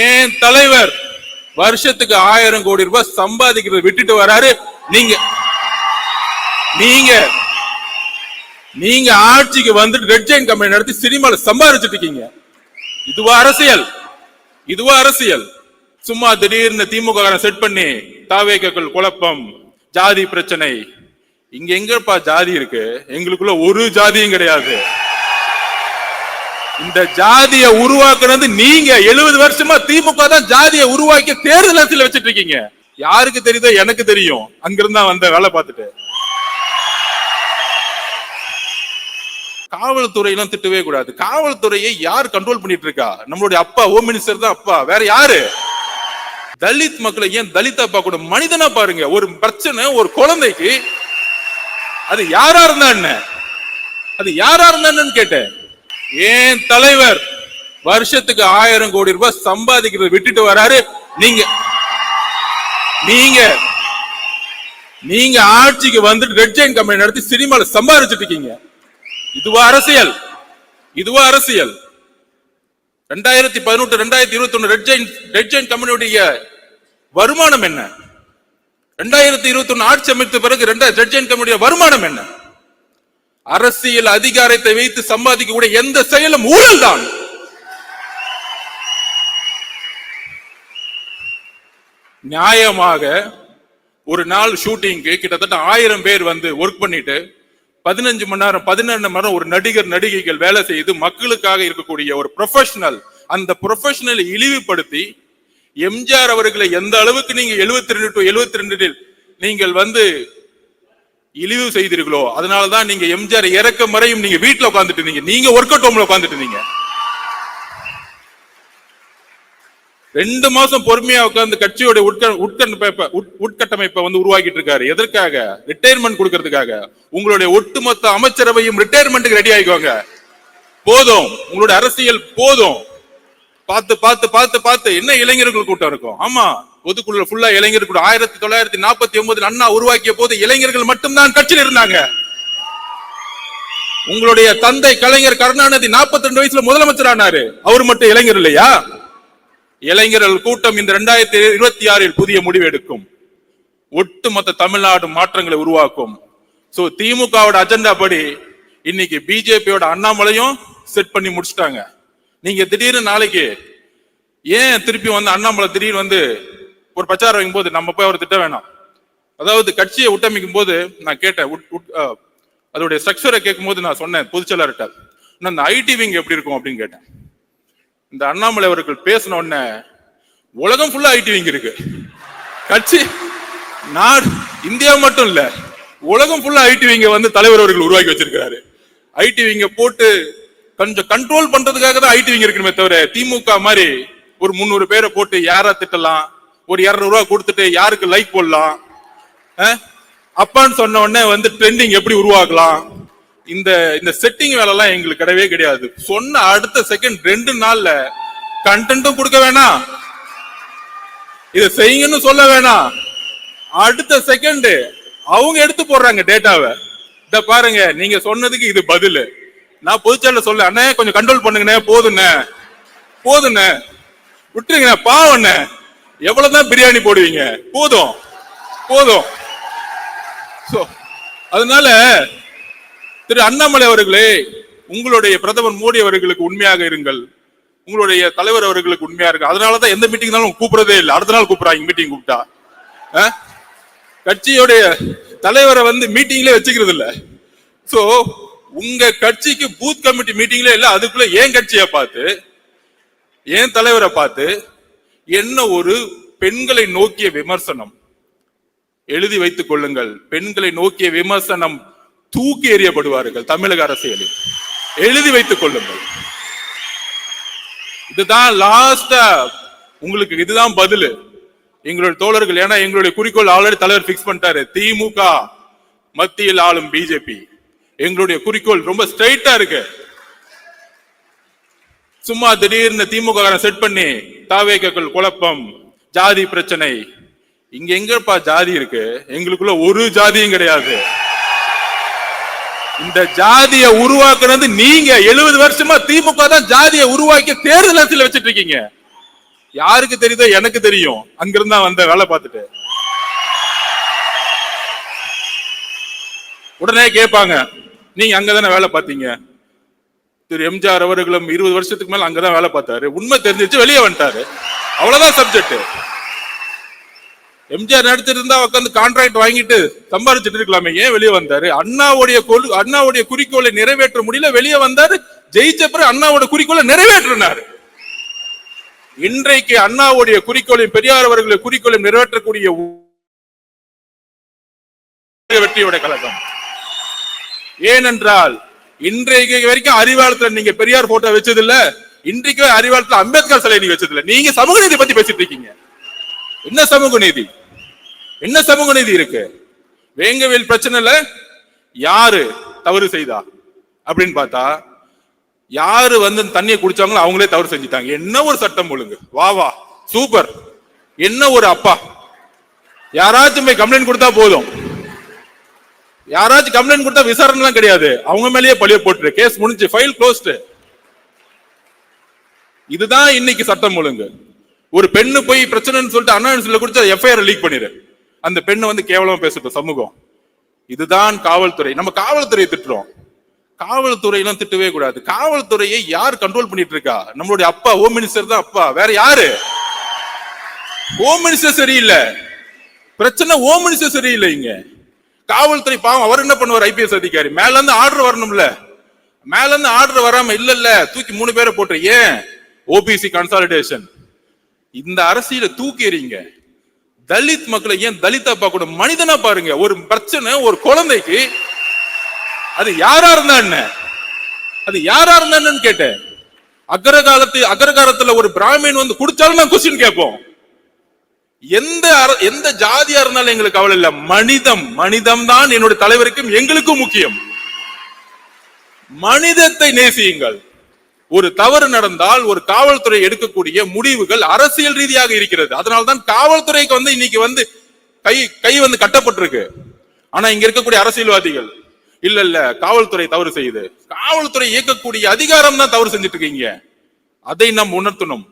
ஏன் தலைவர் வருஷத்துக்கு 1000 கோடி ரூபாய் சம்பாதிக்கிறத விட்டுட்டு வராரு. நீங்க நீங்க நீங்க ஆட்சிக்கு வந்துட்டு ரெட் ஜெயின் கம்பெனி நடத்தி சினிமால சம்பாதிச்சுட்டு இருக்கீங்க. இதுவா அரசியல்? இதுவா அரசியல்? சும்மா திடீர்னு திமுக செட் பண்ணி தாவேக்கள் குழப்பம், ஜாதி பிரச்சனை. இங்க எங்கப்பா ஜாதி இருக்கு? எங்களுக்குள்ள ஒரு ஜாதியும் கிடையாது. இந்த ஜாதியை உருவாக்குனது நீங்க. 70 வருஷமா திமுக தான் ஜாதியை உருவாக்கி தேர்தல் அரசியல் வச்சிட்டு இருக்கீங்க. யாருக்கு தெரியுதோ எனக்கு தெரியும். அங்கிருந்தா வந்த வேலை பார்த்துட்டு. காவல்துறையெல்லாம் திட்டவே கூடாது. காவல்துறையை யார் கண்ட்ரோல் பண்ணிட்டு இருக்கா? நம்மளுடைய அப்பா ஹோம் மினிஸ்டர் தான். அப்பா வேற யாரு? தலித் மக்களை ஏன் தலித் அப்பா கூட மனிதனா பாருங்க. ஒரு பிரச்சனை ஒரு குழந்தைக்கு அது யாரா இருந்தா என்ன? அது யாரா இருந்தான்னு கேட்டேன். ஏன் தலைவர் வருஷத்துக்கு 1000 கோடி ரூபாய் சம்பாதிக்கிறத விட்டுட்டு வராரு. நீங்க நீங்க நீங்க ஆட்சிக்கு வந்துட்டு ரெட் ஜெயின் கம்பெனி நடத்தி சினிமால சம்பாதிச்சுட்டு இருக்கீங்க. இதுவா அரசியல்? இதுவா அரசியல்? 2018 2021 ரெட் ஜெயின் கம்பெனியுடைய வருமானம் என்ன? 2021 ஆட்சி அமைத்த பிறகு ரெட் ஜெயின் கம்பெனியுடைய வருமானம் என்ன? அரசியல் அதிகாரத்தை வைத்து சம்பாதிக்கக்கூடிய எந்த செயலும் ஊழல் தான். நியாயமாக ஒரு நாள் ஷூட்டிங்க்கு கிட்டத்தட்ட 1000 பேர் வந்து ஒர்க் பண்ணிட்டு 15 மணி நேரம் 12 மணி நேரம் ஒரு நடிகர் நடிகைகள் வேலை செய்து மக்களுக்காக இருக்கக்கூடிய ஒரு ப்ரொஃபஷனல், அந்த ப்ரொஃபஷனலை இழிவுபடுத்தி எம்ஜிஆர் அவர்களை எந்த அளவுக்கு நீங்க 72 to 72 நீங்கள் வந்து இழிவு செய்தீர்களோ, அதனாலதான் நீங்க எம்ஜிஆர் இறக்க மறையும் நீங்க வீட்டுல உட்கார்ந்துட்டு இருந்தீங்க. நீங்க ஒர்க் அவுட் ஹோம்ல உட்கார்ந்துட்டு இருந்தீங்க. 2 மாசம் பொறுமையா உட்கார்ந்து கட்சியோட உட்கட்டமைப்பை வந்து உருவாக்கிட்டு இருக்காரு. எதற்காக? ரிட்டையர்மெண்ட் கொடுக்கறதுக்காக. உங்களுடைய ஒட்டுமொத்த அமைச்சரவையும் ரிட்டையர்மெண்ட்டுக்கு ரெடி ஆகிக்கோங்க. போதும், உங்களுடைய அரசியல் போதும். பார்த்து பார்த்து பார்த்து பார்த்து என்ன இளைஞர்கள் கூட்டம் இருக்கும். ஆமா, பொதுக்குழு ஃபுல்லா இளைஞர் கூட. 1949 அண்ணா உருவாக்கிய போது இளைஞர்கள் மட்டும்தான் கட்சியில் இருந்தாங்க. உங்களுடைய தந்தை கலைஞர் கருணாநிதி 42 வயசுல முதலமைச்சர் ஆனாரு. அவர் மட்டும் இளைஞர் இல்லையா? இளைஞர்கள் கூட்டம் இந்த 2026 புதிய முடிவு எடுக்கும். ஒட்டுமொத்த தமிழ்நாடு மாற்றங்களை உருவாக்கும். சோ திமுகவோட அஜெண்டா படி இன்னைக்கு பிஜேபியோட அண்ணாமலையும் செட் பண்ணி முடிச்சுட்டாங்க. நீங்க திடீர்னு நாளைக்கு ஏன் திருப்பி வந்து அண்ணாமலை திடீர்னு வந்து ஒரு பிரச்சாரம் வைக்கும் போது நம்ம போய் அவர் திட்ட வேணாம். அதாவது கட்சியை உட்டமைக்கும் போது நான் கேட்டேன், அதோடைய ஸ்ட்ரக்சரை கேட்கும் போது நான் சொன்னேன் பொதுச்செயலாளர்கிட்ட, இந்த ஐடி விங் எப்படி இருக்கும் அப்படின்னு கேட்டேன். இந்த அண்ணாமலை அவர்கள் பேசின உடனே உலகம் ஃபுல்லா ஐடி விங் இருக்கு. கட்சி நாடு இந்தியா மட்டும் இல்ல, உலகம் ஃபுல்லா ஐடி விங்க வந்து தலைவர் அவர்கள் உருவாக்கி வச்சிருக்காரு. ஐடி விங்க போட்டு கொஞ்சம் கண்ட்ரோல் பண்றதுக்காக தான் ஐடி விங் இருக்கணுமே தவிர திமுக மாதிரி ஒரு 300 பேரை போட்டு யாரா திட்டலாம், ஒரு 200 ரூபாய் கொடுத்துட்டு யாருக்கு லைக் போடலாம், அப்பான்னு சொன்ன உடனே வந்து ட்ரெண்டிங் எப்படி உருவாக்கலாம், இந்த செட்டிங் வேலை எல்லாம் எங்களுக்கு கிடையவே கிடையாது. சொன்ன அடுத்த செகண்ட் 2 நாள்ல கண்டென்ட்டும் கொடுக்க வேணாம், இதை செய்யுங்கன்னு சொல்ல வேணாம், அடுத்த செகண்ட் அவங்க எடுத்து போடுறாங்க டேட்டாவை. இத பாருங்க, நீங்க சொன்னதுக்கு இது பதில். நான் பொதுச்செயலாளர் சொல்ல, அண்ணே கொஞ்சம் கண்ட்ரோல் பண்ணுங்கண்ணே, போதுண்ணே விட்டுருங்க, பாவண்ண எவ்வளவுதான் பிரியாணி போடுவீங்க, போதும். அதனால திரு அண்ணாமலை அவர்களே, உங்களுடைய பிரதமர் மோடி அவர்களுக்கு உண்மையாக இருங்கள், உங்களுடைய தலைவர் அவர்களுக்கு உண்மையா இருக்கு. அதனாலதான் எந்த மீட்டிங் கூப்பிடறதே இல்லை, அடுத்த நாள் கூப்பிடுறாங்க மீட்டிங் கூப்பிட்டா. கட்சியோடைய தலைவரை வந்து மீட்டிங்ல வச்சுக்கிறது இல்ல. சோ உங்க கட்சிக்கு பூத் கமிட்டி மீட்டிங்ல இல்ல, அதுக்குள்ள ஏன் கட்சியை பார்த்து ஏன் தலைவரை பார்த்து என்ன ஒரு பெண்களை நோக்கிய விமர்சனம். எழுதி வைத்துக் கொள்ளுங்கள், பெண்களை நோக்கிய விமர்சனம் தூக்கி எறியப்படுவார்கள் தமிழக அரசியலில். எழுதி வைத்துக் கொள்ளுங்கள். இதுதான் லாஸ்டா உங்களுக்கு, இதுதான் பதில் எங்களுடைய தோழர்கள். ஏன்னா எங்களுடைய குறிக்கோள் ஆல்ரெடி தலைவர் பிக்ஸ் பண்ணிட்டாரு. திமுக மத்தியில் ஆளும் பிஜேபி. எங்களுடைய குறிக்கோள் ரொம்ப ஸ்ட்ரைட்டா இருக்கு. சும்மா திடீர்னு திமுக செட் பண்ணி தாவேக்கள் குழப்பம், ஜாதி பிரச்சனை. இங்க எங்கப்பா ஜாதி இருக்கு? எங்களுக்குள்ள ஒரு ஜாதியும் கிடையாது. இந்த ஜாதியை உருவாக்குனது நீங்க. 70 வருஷமா திமுக தான் ஜாதியை உருவாக்கி தேர்தல் அரசியல் வச்சிட்டு இருக்கீங்க. யாருக்கு தெரியுதோ எனக்கு தெரியும், அங்கிருந்தா வந்த வேலை பார்த்துட்டு. உடனே கேட்பாங்க, நீங்க அங்கதானே வேலை பார்த்தீங்க? திரு எம்ஜிஆர் அவர்களும் 20 வருஷத்துக்கு மேல அங்கதான் வேலை பார்த்தாரு, உண்மை தெரிஞ்சிச்சு, வெளியே வந்துட்டாரு. அவ்வளவுதான் சப்ஜெக்ட். எம்ஜிஆர் நடிச்சிருந்தா உட்காந்து கான்ட்ராக்ட் வாங்கிட்டு சம்பாதிச்சுட்டு இருக்கலாமே, ஏன் வெளியே வந்தாரு? அண்ணாவுடைய குறிக்கோளை நிறைவேற்ற முடியல, வெளியே வந்தாரு. ஜெயிச்ச பிறகு அண்ணாவோட குறிக்கோளை நிறைவேற்றினாரு. இன்றைக்கு அண்ணாவுடைய குறிக்கோளையும் பெரியார் அவர்களுடைய குறிக்கோளையும் நிறைவேற்றக்கூடிய வெற்றியோட கழகம். ஏனென்றால் இன்றைக்கு வரைக்கும் அறிவாலயத்துல நீங்க பெரியார் போட்டோ வச்சது இல்ல, இன்றைக்கு அறிவாலயத்துல அம்பேத்கர் சிலை நீங்க வச்சது இல்ல. நீங்க சமூக நீதி பத்தி பேசிட்டு இருக்கீங்க. என்ன சமூக நீதி? என்ன சமூக நீதி இருக்கு? வேங்கவேல் பிரச்சனைல யாரு தவறு செய்தா அப்படின்னு பார்த்தா, யாரு வந்து தண்ணியை குடிச்சாங்களோ அவங்களே தவறு செஞ்சுட்டாங்க. என்ன ஒரு சட்டம் ஒழுங்கு! வா வா சூப்பர்! என்ன ஒரு அப்பா! யாராச்சும் போய் கம்ப்ளைண்ட் கொடுத்தா போதும், யாராச்சும் கம்ப்ளைண்ட் கொடுத்தா விசாரணை எல்லாம் கிடையாது, அவங்க மேலேயே பழிய போட்டு கேஸ் முடிஞ்சு, ஃபைல் க்ளோஸ்ட். இதுதான் இன்னைக்கு சட்டம் ஒழுங்கு. ஒரு பெண்ணு போய் பிரச்சனைன்னு சொல்லிட்டு அண்ணா குடிச்சா எஃப்ஐஆர் லீக் பண்ணிரு, அந்த பெண்ணை வந்து கேவலமா பேசட்டும் சமூகம். இதுதான் காவல்துறை. நம்ம காவல்துறையை திட்டுறோம், காவல்துறையெல்லாம் திட்டவே கூடாது. காவல்துறையை யார் கண்ட்ரோல் பண்ணிட்டு இருக்கா? நம்மளுடைய அப்பா ஹோம் மினிஸ்டர் தான். அப்பா வேற யாரு? ஹோம் மினிஸ்டர் சரியில்லை, பிரச்சனை ஹோம் மினிஸ்டர் சரியில்லை. இங்க காவல்துறை பாவம், அவர் என்ன பண்ணுவார்? ஐபிஎஸ் அதிகாரி மேல இருந்து ஆர்டர் வரணும்ல, மேல இருந்து ஆர்டர் வராம இல்ல தூக்கி 3 பேரை போட்டு, ஏன்? OBC consolidation. இந்த அரசியல தூக்கி எறிங்க. தலித் மக்களை ஏன் தலிதா பார்க்க? மனிதனா பாருங்க. ஒரு பிரச்சனை ஒரு குழந்தைக்கு, அது யாரா இருந்தா என்ன, அது யாரா இருந்தா என்னன்னு கேட்டேன். அக்ரகாரத்துல ஒரு பிராமின் வந்து குடிச்சாலும் நான் கொஸ்டின் கேட்போம். எந்த ஜாதியா இருந்தாலும் எங்களுக்கு கவலை இல்ல. மனிதம் தான் என்னுடைய தலைவருக்கும் எங்களுக்கும் முக்கியம். மனிதத்தை நேசியுங்கள். ஒரு தவறு நடந்தால் ஒரு காவல்துறை எடுக்கக்கூடிய முடிவுகள் அரசியல் ரீதியாக இருக்கிறது. அதனால்தான் காவல்துறைக்கு வந்து இன்னைக்கு வந்து கை வந்து கட்டப்பட்டிருக்கு. ஆனா இங்க இருக்கக்கூடிய அரசியல்வாதிகள் இல்ல காவல்துறை தவறு செய்யுது, காவல்துறை இயக்கக்கூடிய அதிகாரம் தான் தவறு செஞ்சுட்டு இருக்கீங்க. அதை நாம் உணர்த்தணும்.